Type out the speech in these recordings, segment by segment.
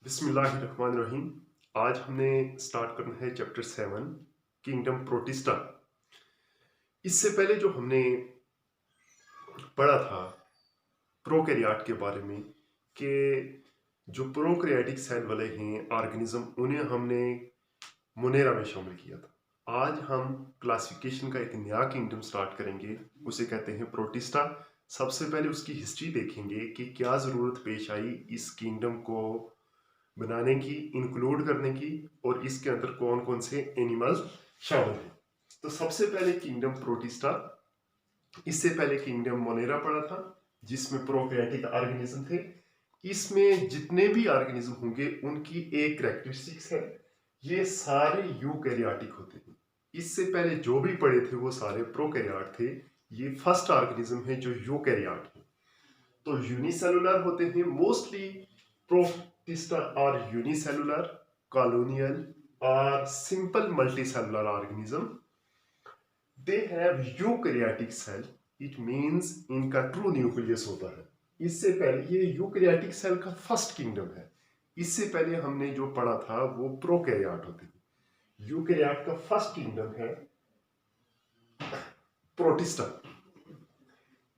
बिस्मिल्लाहिर्रहमानिर्रहीम। आज हमने स्टार्ट करना है चैप्टर 7 किंगडम प्रोटिस्टा। इससे पहले जो हमने पढ़ा था प्रोकैरियोट के बारे में कि जो प्रोकैरियोटिक सेल वाले हैं ऑर्गेनिज्म उन्हें हमने मोनेरा में शामिल किया था। आज हम क्लासिफिकेशन का एक नया किंगडम स्टार्ट करेंगे, उसे कहते हैं प्रोटिस्टा। सबसे पहले उसकी हिस्ट्री देखेंगे कि क्या ज़रूरत पेश आई इस किंगडम को बनाने की, इंक्लूड करने की, और इसके अंदर कौन कौन से एनिमल्स शामिल हैं। तो सबसे पहले किंगडम प्रोटिस्टा। इससे पहले किंगडम मोनेरा पड़ा था जिसमें प्रोकैरियोटिक ऑर्गेनिज्म थे। इसमें जितने भी ऑर्गेनिज्म होंगे उनकी एक कैरेक्टरिस्टिक्स है, ये सारे यूकैरियोटिक होते हैं। इससे पहले जो भी पड़े थे वो सारे प्रोकैरियोट थे। ये फर्स्ट ऑर्गेनिज्म है जो यूकैरियोट है। तो यूनिसेलुलर होते हैं mostly. Protista are unicellular, colonial और simple multicellular organism. They have eukaryotic cell, it means इनका ट्रू न्यूक्लियस होता है। इससे पहले ये यूकैरियोटिक सेल का फर्स्ट किंगडम है। इससे पहले हमने जो पढ़ा था वो प्रोकैरियोट होते थे। यूकैरियोट का फर्स्ट किंगडम है प्रोटिस्टा।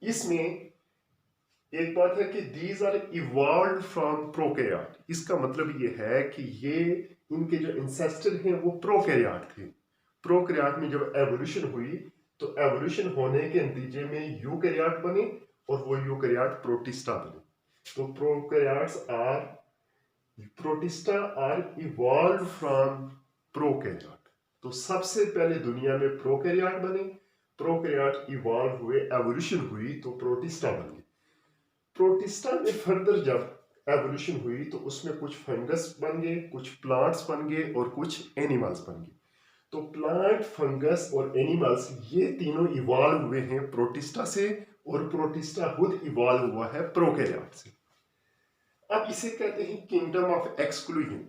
इसमें एक बात है कि these are evolve from prokaryote. इसका मतलब ये है कि ये इनके जो इंसेस्टर हैं वो प्रोकैरियोट थे। प्रोकैरियोट में जब एवोल्यूशन हुई तो एवोल्यूशन होने के नतीजे में यूकैरियोट बने और वो यूकैरियोट प्रोटिस्टा बने। तो protista are evolve from prokaryote. तो सबसे पहले दुनिया में प्रोकैरियोट बने, प्रोकैरियोट इवॉल्व हुए, एवोल्यूशन हुई तो प्रोटिस्टा बन गए। प्रोटिस्टा में फर्दर जब एवोल्यूशन हुई तो उसमें कुछ फंगस बन गए, कुछ प्लांट्स बन गए और कुछ एनिमल्स बन गए। तो प्लांट, फंगस और एनिमल्स ये तीनों इवॉल्व हुए हैं प्रोटिस्टा से, और प्रोटिस्टा खुद इवॉल्व हुआ है प्रोकैरियोट से। अब इसे कहते हैं किंगडम ऑफ एक्सक्लूजन।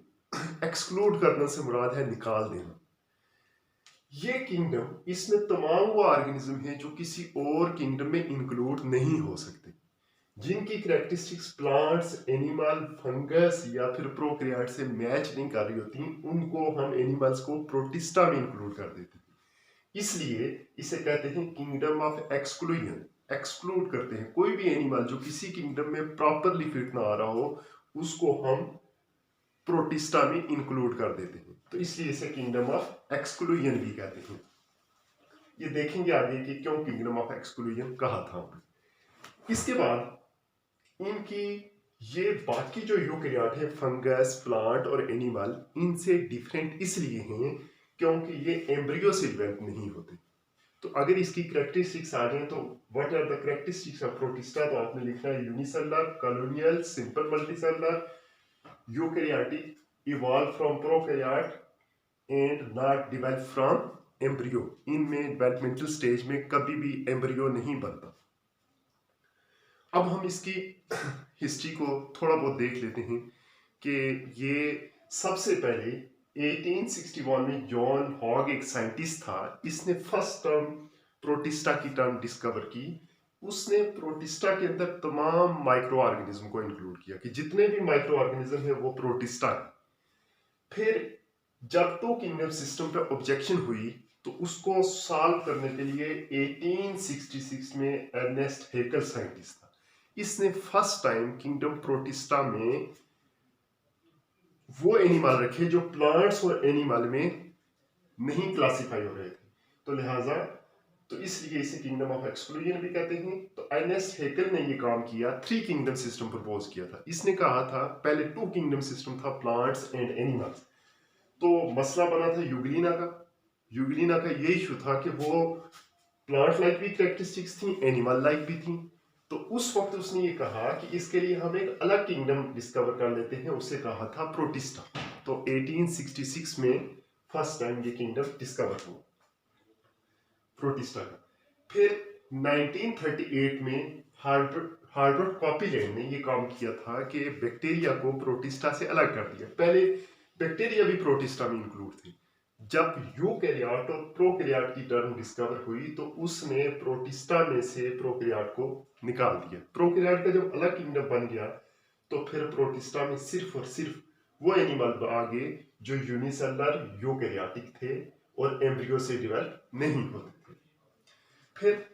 एक्सक्लूड करने से मुराद है निकाल देना। ये किंगडम, इसमें तमाम वो ऑर्गेनिज्म हैं जो किसी और किंगडम में इंक्लूड नहीं हो सकते, जिनकी कैरेक्टरिस्टिक्स प्लांट्स, एनिमल, फंगस या फिर प्रोकैरियोट से मैच नहीं कर रही होती, उनको हम एनिमल्स को प्रोटिस्टा में इंक्लूड कर देते हैं। इसलिए इसे कहते हैं किंगडम ऑफ एक्सक्लूजन। एक्सक्लूड करते हैं कोई भी एनिमल जो किसी किंगडम में प्रॉपरली फिट ना आ रहा हो, उसको हम प्रोटिस्टा में इंक्लूड कर देते हैं। तो इसलिए इसे किंगडम ऑफ एक्सक्लूजन भी कहते हैं। ये देखेंगे आगे कि क्यों किंगडम ऑफ एक्सक्लूजन कहा था। इसके बाद इनकी ये बाकी जो यूकैरियोट है, फंगस, प्लांट और एनिमल, इनसे डिफरेंट इसलिए हैं क्योंकि ये एम्ब्रियो से डेवलप नहीं होते। तो अगर इसकी कैरेक्टरिस्टिक्स आ जाए तो what are the characteristics of protista, तो आपने लिखना है unicellular, colonial, simple multicellular, eukaryotic, evolve from prokaryote and not develop from embryo. इनमें डेवलपमेंटल स्टेज में कभी भी एम्ब्रियो नहीं बनता। अब हम इसकी हिस्ट्री को थोड़ा बहुत देख लेते हैं कि ये सबसे पहले 1861 में जॉन हॉग एक साइंटिस्ट था। इसने फर्स्ट टर्म प्रोटिस्टा की टर्म डिस्कवर की। उसने प्रोटिस्टा के अंदर तमाम माइक्रो ऑर्गेनिज्म को इंक्लूड किया कि जितने भी माइक्रो ऑर्गेनिज्म है वो प्रोटिस्टा है। फिर जब तो किंगडम सिस्टम पे ऑब्जेक्शन हुई तो उसको सॉल्व करने के लिए 1866 में अर्नेस्ट हेकल साइंटिस्ट था। इसने फर्स्ट टाइम किंगडम प्रोटिस्टा में वो एनिमल रखे जो प्लांट्स और एनिमल में नहीं क्लासिफाई हो रहे थे। तो लिहाजा तो इसलिए इसे किंगडम ऑफ एक्सक्लूजन भी कहते हैं। तो अर्नेस्ट हेकल ने ये काम किया, 3 किंगडम सिस्टम प्रपोज किया था। इसने कहा था पहले 2 किंगडम सिस्टम था, प्लांट्स एंड एनिमल्स। तो मसला बना था यूग्लिना का। यूग्लिना का ये इशू था कि वो प्लांट लाइक भी कैरेक्टरिस्टिक्स थी, एनिमल लाइक भी थी। तो उस वक्त उसने ये कहा कि इसके लिए हम एक अलग किंगडम डिस्कवर कर लेते हैं, उसे कहा था प्रोटिस्टा। तो 1866 में फर्स्ट टाइम ये किंगडम डिस्कवर हुआ प्रोटिस्टा का। फिर 1938 में हार्वर्ड कॉपीलैंड ने ये काम किया था कि बैक्टीरिया को प्रोटिस्टा से अलग कर दिया। पहले बैक्टीरिया भी प्रोटिस्टा में इंक्लूड थे। जब यूकैरियोट और प्रोकैरियोट की टर्म डिस्कवर हुई तो उसने प्रोटिस्टा में से प्रोकैरियोट को निकाल दिया। प्रोकैरियोट का जब अलग किंगडम बन गया तो फिर प्रोटिस्टा में सिर्फ और सिर्फ वो एनिमल आगे जो यूनिसेलुलर यूकेरियोटिक थे और एम्ब्रियो से डेवलप नहीं होते थे। फिर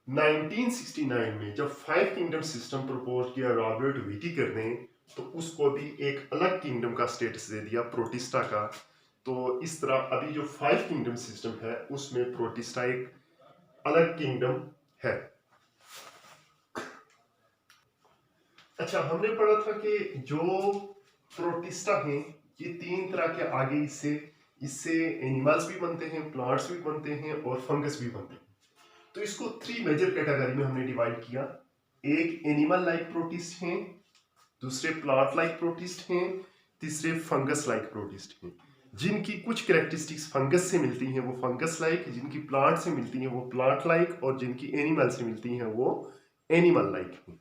1969 में जब फाइव किंगडम सिस्टम प्रपोज किया रॉबर्ट व्हिटेकर ने, तो उसको भी एक अलग किंगडम का स्टेटस दे दिया, प्रोटिस्टा का। तो इस तरह अभी जो फाइव किंगडम सिस्टम है उसमें प्रोटिस्टा एक अलग किंगडम है। अच्छा, हमने पढ़ा था कि जो प्रोटिस्टा हैं ये तीन तरह के आगे इससे इससे एनिमल्स भी बनते हैं, प्लांट्स भी बनते हैं और फंगस भी बनते हैं। तो इसको थ्री मेजर कैटेगरी में हमने डिवाइड किया। एक एनिमल लाइक प्रोटिस्ट हैं, दूसरे प्लांट लाइक प्रोटिस्ट हैं, तीसरे फंगस लाइक प्रोटिस्ट हैं। जिनकी कुछ कैरेक्टरिस्टिक्स फंगस से मिलती हैं वो फंगस लाइक, जिनकी प्लांट से मिलती हैं वो प्लांट लाइक, और जिनकी एनिमल से मिलती हैं वो एनिमल लाइक हैं।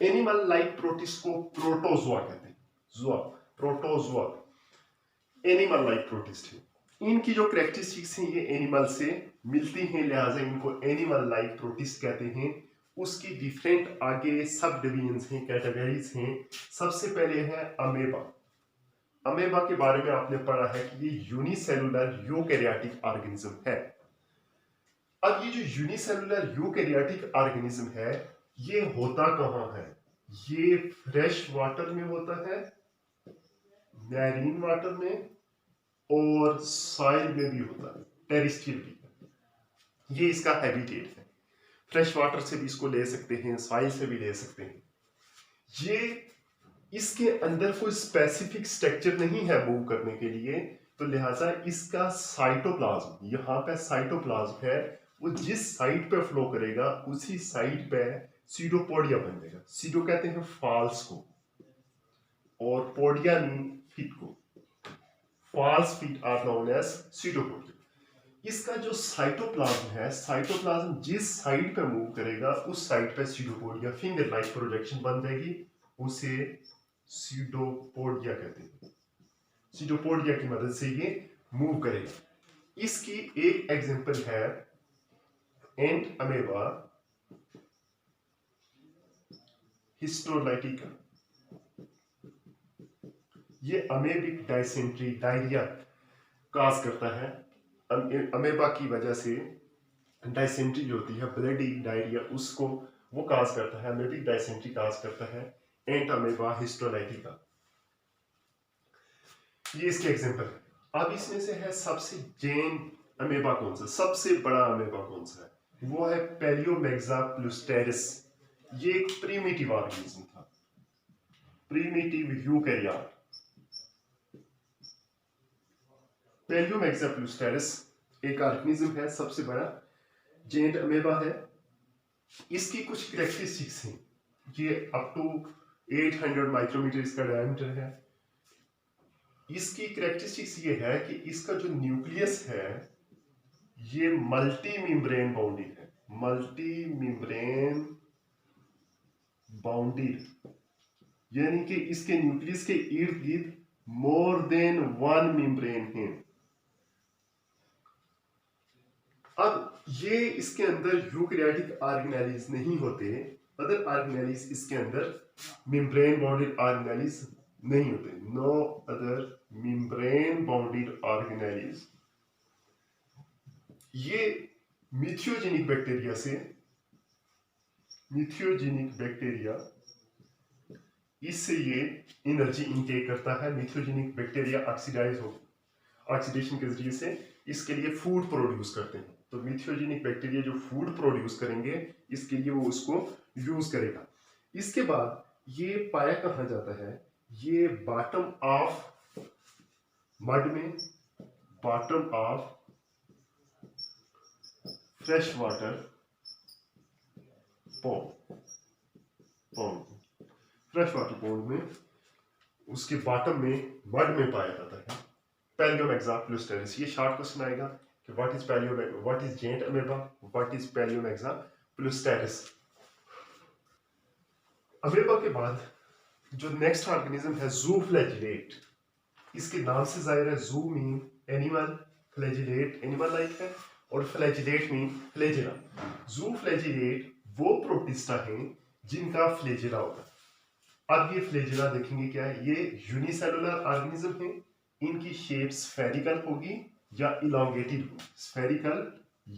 एनिमल लाइक प्रोटिस्ट को प्रोटोजोआ कहते हैं। जोआ, प्रोटोजोआ एनिमल लाइक प्रोटिस्ट है। इनकी जो कैरेक्टरिस्टिक्स हैं ये एनिमल से मिलती हैं, लिहाजा इनको एनिमल लाइक प्रोटिस्ट कहते हैं। उसकी डिफरेंट आगे सब डिवीजन्स हैं, कैटेगरीज हैं। सबसे पहले है अमेबा। अमेबा के बारे में आपने पढ़ा है कि ये यूनिसेलुलर यूकैरियोटिक ऑर्गेनिज्म है। अब ये जो यूनिसेलुलर यूकैरियोटिक ऑर्गेनिज्म है ये होता कहाँ है? ये फ्रेश वाटर में होता है, मैरीन वाटर में और सॉइल में भी होता है, टेरेस्ट्रियल भी। ये इसका हैबिटेट है। फ्रेश वाटर से भी इसको ले सकते हैं, सॉइल से भी ले सकते हैं। ये इसके अंदर कोई स्पेसिफिक स्ट्रक्चर नहीं है मूव करने के लिए, तो लिहाजा इसका साइटोप्लाज्म, यहाँ पे साइटोप्लाज्म है, वो जिस साइट पे फ्लो करेगा उसी साइट पे सीडोपोडिया बन जाएगा। सीडो कहते हैं फॉल्स को और पोडिया मीन फीट को। False feet are known as pseudopodia. इसका जो साइटोप्लाज्म है, साइटोप्लाज्म जिस साइड पे मूव करेगा उस साइड पे सीडोपोडिया फिंगर लाइक प्रोजेक्शन बन जाएगी, उसे सीडोपोडिया कहते हैं। सीडोपोडिया की मदद से ये मूव करेगा। इसकी एक एग्जांपल है एंट अमेबा हिस्टोलाइटिका। ये अमेबिक डायसेंट्री डायरिया काज करता है। अमेबा की वजह से डायसेंट्री जो होती है, ब्लडी डायरिया, उसको वो काज करता है। अमेबिक डायसेंट्री काज करता है एंट अमेबा हिस्टोलाइटिका। ये इसके एग्जांपल है। अब इसमें से है सबसे जेन अमेबा कौन सा, सबसे बड़ा अमेबा कौन सा है? वो है पैलियोमैक्सा प्लूस्टेरिस। ये एक प्रीमिटिव ऑर्गेनिज्म था, प्रीमिटिव यूकैरियोट। पैलियोमैक्सा प्लूस्टेरिस एक ऑर्गेनिज्म है, सबसे बड़ा जेंट अमेबा है। इसकी कुछ कैरेक्टरिस्टिक्स हैं। ये अप टू 800 माइक्रोमीटर इसका डायमीटर है। इसकी कैरेक्टरिस्टिक्स ये है कि इसका जो न्यूक्लियस है ये मल्टी मेम्ब्रेन बाउंडेड है। मल्टी मेम्ब्रेन बाउंडेड यानी कि इसके न्यूक्लियस के इर्द गिर्द मोर देन वन मेम्ब्रेन है। अब ये इसके अंदर यूकैरियोटिक ऑर्गेनेलिज नहीं होते, अदर ऑर्गेनेलिज इसके अंदर मेम्ब्रेन बाउंडेड ऑर्गेनेलिज नहीं होते। No other membrane bounded organelles. ये मिथियोजेनिक बैक्टीरिया से, मिथियोजेनिक बैक्टीरिया इससे ये एनर्जी इनटेक करता है। मिथियोजेनिक बैक्टीरिया ऑक्सीडेशन के जरिए से इसके लिए फूड प्रोड्यूस करते हैं। तो मिथियोजेनिक बैक्टीरिया जो फूड प्रोड्यूस करेंगे इसके लिए वो उसको यूज करेगा। इसके बाद ये पाया कहाँ जाता है? ये बॉटम ऑफ मड में, bottom of fresh water pond, fresh water pond में, उसके बॉटम में मड में पाया जाता है। पैलियोमैक्सा प्लूस्टेरिस। ये शॉर्ट क्वेश्चन आएगा कि what is giant amoeba, what is pelomyxa palustris. Amoeba के बाद जो नेक्स्ट ऑर्गेनिज्म है ज़ूफ्लैजिलेट। इसके नाम से जाहिर है, zoo mean animal, flagellate animal like है, और फ्लैजिलेट मीन फ्लैजिला। ज़ूफ्लैजिलेट वो प्रोटिस्टा हैं जिनका फ्लैजिला होता है। अब ये फ्लैजेला देखेंगे क्या है, ये यूनिसेलुलर ऑर्गेनिज्म है, इनकी शेप स्फेरिकल होगी या इलांगेटेड होगी, स्फेरिकल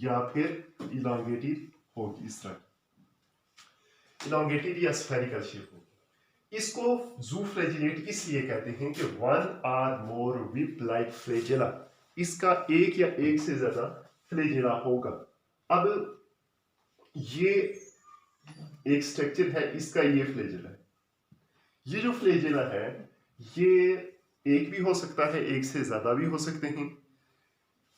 या फिर इलांगेटेड होगी, इस तरह इलांगेटेड या स्फेरिकल शेप होगी। इसको जूफ्लैजिलेट इसलिए कहते हैं कि one or more whip like flagella, इसका एक या एक से ज्यादा फ्लैजेला होगा। अब ये एक स्ट्रक्चर है, इसका ये फ्लैजेला है, ये जो फ्लैजेला है ये एक भी हो सकता है, एक से ज्यादा भी हो सकते हैं।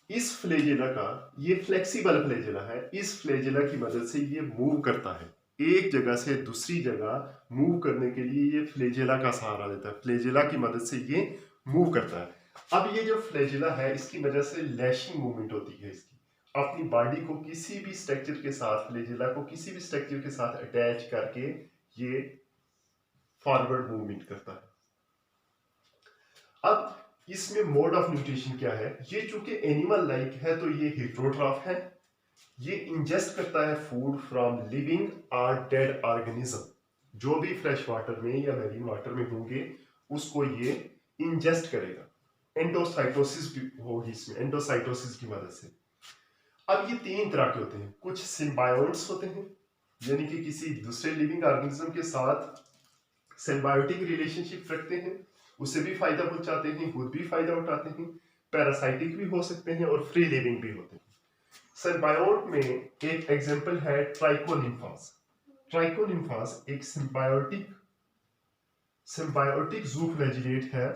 इस फ्लैजेला का ये फ्लेक्सिबल फ्लैजेला है, इस फ्लैजेला की मदद से ये मूव करता है, एक जगह से दूसरी जगह मूव करने के लिए ये फ्लैजेला का सहारा लेता है, फ्लैजेला की मदद से ये मूव करता है। अब ये जो फ्लैजेला है इसकी वजह से लैशिंग मूवमेंट होती है, इसकी अपनी बॉडी को किसी भी स्ट्रक्चर के साथ, फ्लैजेला को किसी भी स्ट्रक्चर के साथ अटैच करके ये फॉरवर्ड मूवमेंट करता है। अब इसमें मोड ऑफ न्यूट्रिशन क्या है, ये चूंकि एनिमल लाइक है तो ये हेटेरोट्रॉफ है, ये इंजेस्ट करता है फूड फ्रॉम लिविंग और डेड ऑर्गेनिज्म, जो भी फ्रेश वाटर में या मैरीन वाटर में होंगे उसको ये इंजेस्ट करेगा। एंडोसाइटोसिस भी होगी इसमें, एंडोसाइटोसिस की मदद से। अब ये तीन तरह के होते हैं, कुछ सिम्बायोट्स होते हैं, यानी कि किसी दूसरे लिविंग ऑर्गेनिज्म के साथ सिम्बायोटिक रिलेशनशिप रखते हैं, उससे भी फायदा पहुंचाते हैं, खुद भी फायदा उठाते हैं, पैरासाइटिक भी हो सकते हैं और फ्री लिविंग भी होते हैं। सिम्बायोट में एक एग्जांपल है ट्राइकोनिम्फास। ट्राइकोनिम्फास एक सिम्बायोटिक जूफ्लैजिलेट है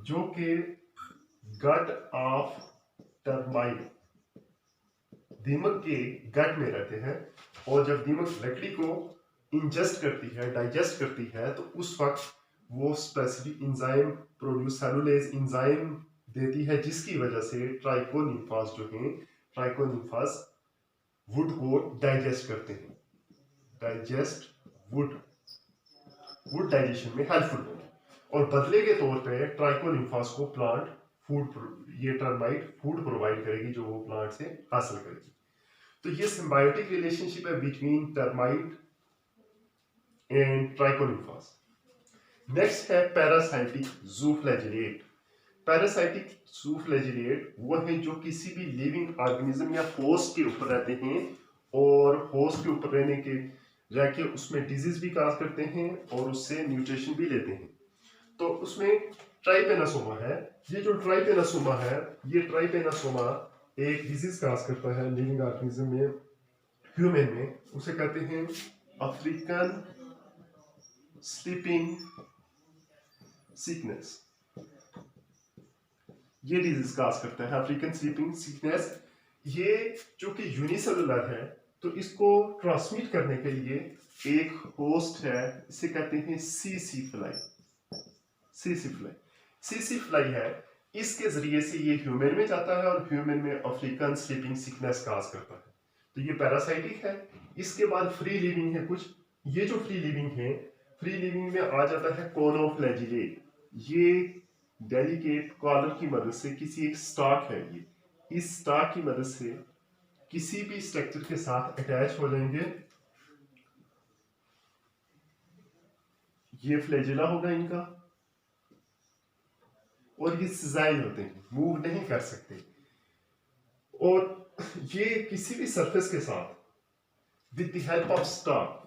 जो कि गट ऑफ टर्माइट, दीमक के गट में रहते हैं, और जब दीमक लकड़ी को इंजेस्ट करती है, डाइजेस्ट करती है, तो उस वक्त वो specific enzyme produce, cellulase enzyme देती है, जिसकी वजह से ट्राइकोनिम्फास जो हैं, ट्राइकोनिम्फास वुड को डाइजेस्ट करते हैं, डाइजेस्ट वुड डाइजेशन में हेल्पफुल होगी, और बदले के तौर पे ट्राइकोनिम्फास को प्लांट फूड, ये टर्माइट फूड प्रोवाइड करेगी जो वो प्लांट से हासिल करेगी। तो ये सिम्बायोटिक रिलेशनशिप है बिटवीन टर्माइट एंड ट्राइकोनिम्फास। नेक्स्ट है पैरासाइटिक जूफ्लैजिलेट। पैरासाइटिक जूफ्लैजिलेट वो है जो किसी भी लिविंग ऑर्गेनिज्म या होस्ट के ऊपर रहते हैं, और होस्ट के ऊपर रह के उसमें डिजीज भी काज करते हैं और उससे न्यूट्रिशन भी लेते हैं। तो उसमें ट्राइपेनासोमा है, ये जो ट्राइपेनासोमा है, ये ट्राइपेनासोमा एक डिजीज काज करता है लिविंग ऑर्गेनिज्म में, ह्यूमन में, उसे कहते हैं अफ्रीकन स्लीपिंग सिकनेस। ये डिजीज काज करता है अफ्रीकन स्लीपिंग सिकनेस। ये जो कि यूनिसेलुलर है, तो इसको ट्रांसमिट करने के लिए एक होस्ट है, इसे कहते हैं सीसी फ्लाई। सीसी फ्लाई है, इसके जरिए से ये ह्यूमन में जाता है और ह्यूमन में अफ्रीकन स्लीपिंग सिकनेस काज करता है। तो ये पैरासाइटिक है। इसके बाद फ्री लिविंग है कुछ, ये जो फ्री लिविंग है, फ्री लिविंग में आ जाता है कोनोफ्लैजिलेट। ये डेलिकेट कॉलर की मदद से, किसी एक स्टॉक है ये, इस स्टॉक की मदद से किसी भी स्ट्रक्चर के साथ अटैच हो जाएंगे, ये फ्लैजेला होगा इनका, और ये सिजाइल होते हैं, मूव नहीं कर सकते, और ये किसी भी सरफेस के साथ with the help of stock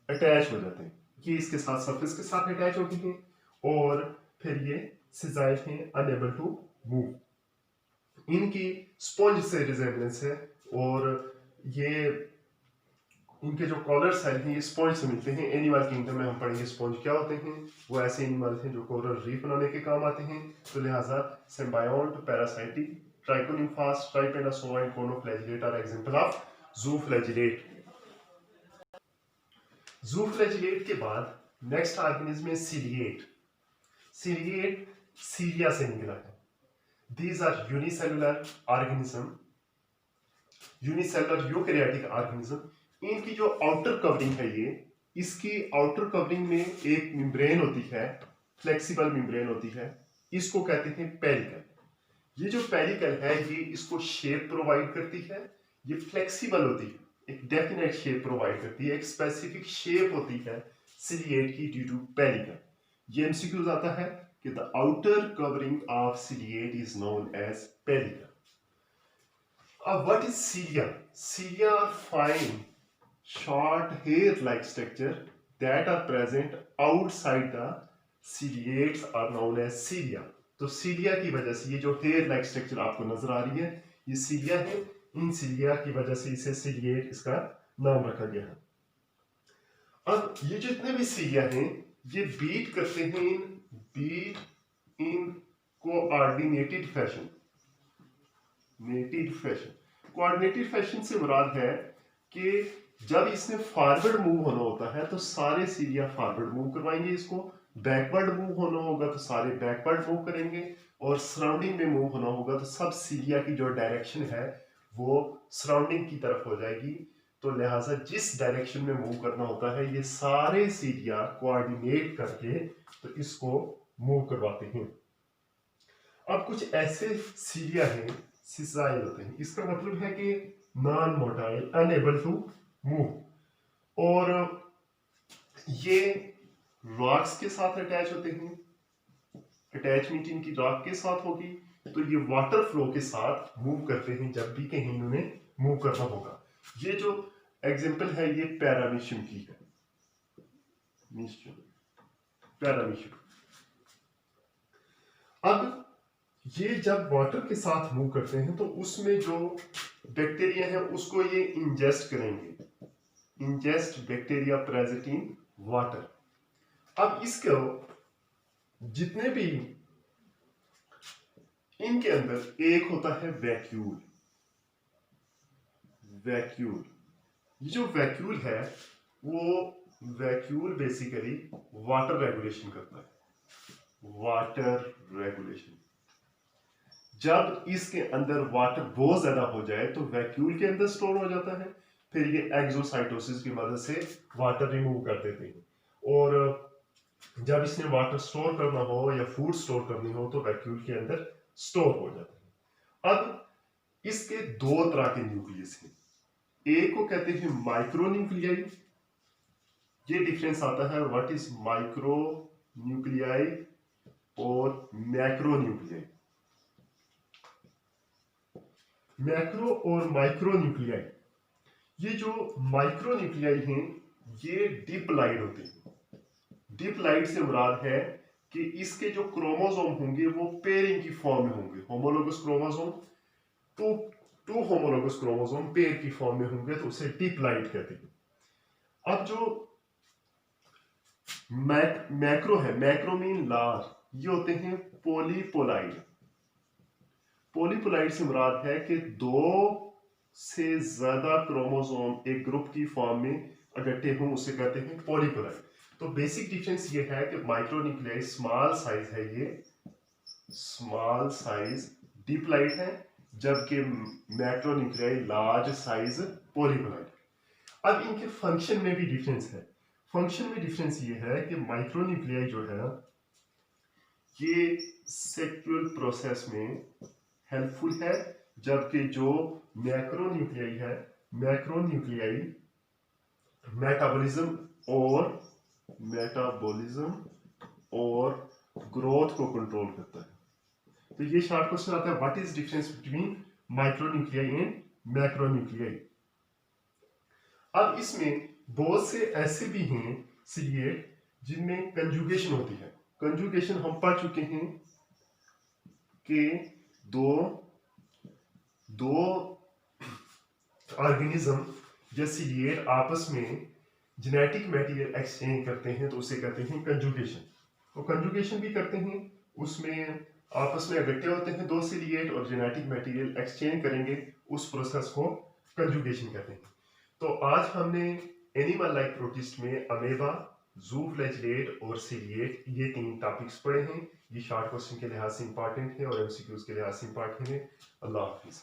attach हो जाते हैं। ये इसके साथ सरफेस के साथ अटैच होते हैं और फिर ये सिजाइल हैं, अनएबल टू मूव। इनकी स्पॉन्ज से रिजेम्बलेंस है, और ये इनके जो कॉलर्स हैं ये स्पॉन्ज से मिलते हैं। एनिमल किंगडम में हम पढ़ेंगे स्पॉन्ज क्या होते हैं, वो ऐसे एनिमल हैं जो कोरल रीफ बनाने के काम आते हैं। तो लिहाजा symbiont, parasitic, trichonympha, trypanosoma and choanoflagellate are example of zooflagellate. Zooflagellate के बाद नेक्स्ट ऑर्गेनिज्म है सीलिएट। सीलिएट सीलिया से निकला है। These are unicellular organism, unicellular eukaryotic organism. इनकी जो आउटर कवरिंग है, ये इसकी आउटर कवरिंग में एक मेम्ब्रेन होती है, फ्लेक्सिबल मेम्ब्रेन होती है, इसको कहते हैं पेरिकल। ये जो पेरिकल है ये इसको शेप प्रोवाइड करती है, ये फ्लेक्सिबल होती है, एक डेफिनेट शेप प्रोवाइड करती है, एक स्पेसिफिक शेप होती है सिलिएट की ड्यू टू पेलिकन। ये एमसीक्यूज आता है कि the outer covering of ciliate is known as pelican. अब what is cilia? Cilia are fine short hair-like structure that are present outside the ciliates are known as cilia। तो cilia की वजह से ये जो hair-like structure आपको नजर आ रही है ये cilia है। इन cilia की वजह से इसे ciliate इसका नाम रखा गया है। अब ये जितने भी cilia हैं ये बीट करते हैं इन कोऑर्डिनेटेड फैशन। कोऑर्डिनेटेड फैशन से मुराद है कि जब इसने फॉरवर्ड मूव होना होता है तो सारे सीरिया फॉरवर्ड मूव करवाएंगे, इसको बैकवर्ड मूव होना होगा तो सारे बैकवर्ड मूव करेंगे, और सराउंडिंग में मूव होना होगा तो सब सीरिया की जो डायरेक्शन है वो सराउंडिंग की तरफ हो जाएगी। तो लिहाजा जिस डायरेक्शन में मूव करना होता है ये सारे सीरिया कोऑर्डिनेट करके तो इसको मूव करवाते हैं। अब कुछ ऐसे सीरिया हैं सिसाइल होते हैं, इसका मतलब है कि non motile, unable to move, और ये रॉक्स के साथ अटैच होते हैं। अटैचमेंट इनकी रॉक के साथ होगी तो ये वाटर फ्लो के साथ मूव करते हैं जब भी कहीं इन्होंने मूव करना होगा। ये जो एग्जांपल है ये पैरामीशियम की है, पैरामीशियम। अब ये जब वाटर के साथ मूव करते हैं तो उसमें जो बैक्टीरिया है उसको ये इंजेस्ट करेंगे, ingest bacteria present in water. अब इसको जितने भी इनके अंदर एक होता है वैक्यूल। ये जो वैक्यूल है वो वैक्यूल बेसिकली वाटर रेगुलेशन करता है, वाटर रेगुलेशन। जब इसके अंदर वाटर बहुत ज्यादा हो जाए तो वैक्यूल के अंदर स्टोर हो जाता है, फिर ये एक्सोसाइटोसिस की मदद से वाटर रिमूव कर देते हैं, और जब इसने वाटर स्टोर करना हो या फूड स्टोर करनी हो तो वैक्यूल के अंदर स्टोर हो जाता है। अब इसके दो तरह के न्यूक्लियस हैं, एक को कहते हैं माइक्रो न्यूक्लियाई। ये डिफरेंस आता है व्हाट इज माइक्रो न्यूक्लियाई और मैक्रो न्यूक्लियाई। मैक्रो और माइक्रो न्यूक्लियाई, ये जो माइक्रो न्यूक्लियाई हैं ये डिप्लाइड होते हैं। डिप्लाइड से मुराद है कि इसके जो क्रोमोसोम होंगे वो पेयरिंग की फॉर्म में होंगे। Homologous chromosome, two homologous chromosome pair की फॉर्म में होंगे तो उसे डिप्लाइड कहते हैं। अब जो मैक्रो है, मैक्रो मीन लार्ज, ये होते हैं पॉलीपोलाइड। पॉलीपोलाइड से मुराद है कि दो से ज्यादा क्रोमोसोम एक ग्रुप की फॉर्म में इकट्ठे हों उसे कहते हैं पॉलीपोलाइड। तो बेसिक डिफरेंस ये है कि माइक्रोन्यूक्लियाई स्मॉल साइज है, ये स्मॉल साइज डिप्लाइड है, जबकि मैक्रोन्यूक्लियाई लार्ज साइज पॉलीपोलाइड। अब इनके फंक्शन में भी डिफरेंस है। फंक्शन में डिफरेंस ये है कि माइक्रोन्यूक्लियाई जो है ये सेक्सुअल प्रोसेस में हेल्पफुल है, जबकि जो मैक्रोन्यूक्लियाई है, मैक्रोन्यूक्लियाई मेटाबॉलिज्म और ग्रोथ को कंट्रोल करता है। तो ये शॉर्ट क्वेश्चन आता है what is difference between micronuclei and macronuclei. अब इसमें बहुत से ऐसे भी हैं सिलिएट जिनमें कंजुगेशन होती है। कंजुगेशन हम पढ़ चुके हैं कि दो ऑर्गेनिज्म या सिलिएट आपस में जेनेटिक मटेरियल एक्सचेंज करते हैं तो उसे कहते हैं कंजुगेशन। तो कंजुगेशन भी करते हैं, उसमें आपस में इकट्ठे होते हैं दो सिलिएट और जेनेटिक मटेरियल एक्सचेंज करेंगे, उस प्रोसेस को कंजुगेशन कहते हैं। तो आज हमने एनिमल लाइक प्रोटिस्ट में अमेबा, ज़ूफ्लैजिलेट और सिलिएट ये 3 टॉपिक्स पढ़े हैं। ये शॉर्ट क्वेश्चन के लिहाज से इंपॉर्टेंट है और एमसीक्यूज के लिहाज से इंपॉर्टेंट है। अल्लाह हाफिज।